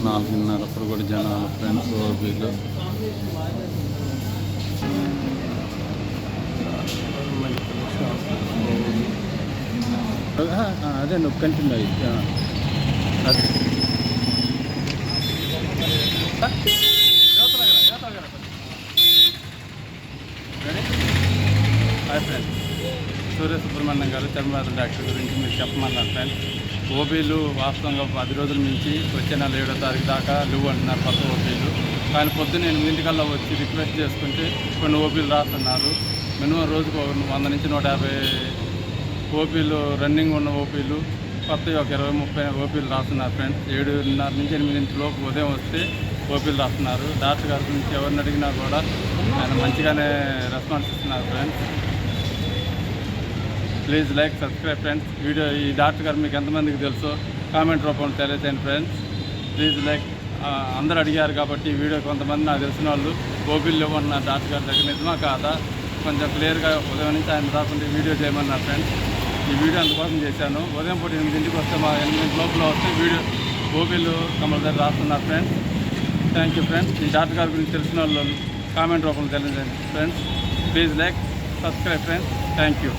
నాలుగున్నరప్పుడు కూడా జనాలు ఫ్రెండ్స్ ఓబీలు. అదే నువ్వు కంటిన్యూ అయితే అది హాయ్ ఫ్రెండ్స్, సూర్య సుబ్రహ్మణ్యం గారు చర్మరాజు డాక్టర్ గురించి మీరు చెప్పమన్నారు ఫ్రెండ్స్. ఓబీలు వాస్తవంగా 10 రోజుల నుంచి వచ్చే నెల 7వ తారీఖు దాకా లేవు అంటున్నారు కొత్త ఓబీలు. కానీ పొద్దున్న 8 వచ్చి రిక్వెస్ట్ చేసుకుంటే కొన్ని ఓబీలు రాస్తున్నారు. మినిమం రోజుకు 100 నుంచి 150 ఓపీలు రన్నింగ్ ఉన్న ఓపీలు, కొత్తవి ఒక 20-30 ఓపీలు రాస్తున్నారు ఫ్రెండ్స్. 7:30 నుంచి 8 లోపు ఉదయం వస్తే ఓపీలు రాస్తున్నారు. డాక్టర్ గారి గురించి ఎవరిని అడిగినా కూడా ఆయన మంచిగానే రెస్పాన్స్ ఇస్తున్నారు friends. Please like, subscribe friends. Video ఈ డాక్టర్ గారు మీకు ఎంతమందికి తెలుసో కామెంట్ రూపంలో తెలియజేయండి ఫ్రెండ్స్. Please like. అందరూ అడిగారు కాబట్టి ఈ వీడియో కొంతమంది నాకు తెలిసిన వాళ్ళు ఓపీలు ఇవ్వమన్నారు డాక్టర్ గారి దగ్గర. నిజమా కాదా కొంచెం క్లియర్గా ఉదయం నుంచి ఆయన రాకుండా వీడియో చేయమన్నారు ఫ్రెండ్స్. ఈ వీడియో అందుకోసం చేశాను. ఉదయం పూట 8 వస్తే మా 8 లోపల వస్తే వీడియో ఓపీలు కంపల్సరీ రాస్తున్నారు ఫ్రెండ్స్. Thank you friends. ఈ డాక్టర్ గారి గురించి తెలిసిన వాళ్ళు కామెంట్ రూపంలో తెలియజేయండి friends. Please like, subscribe friends. Thank you.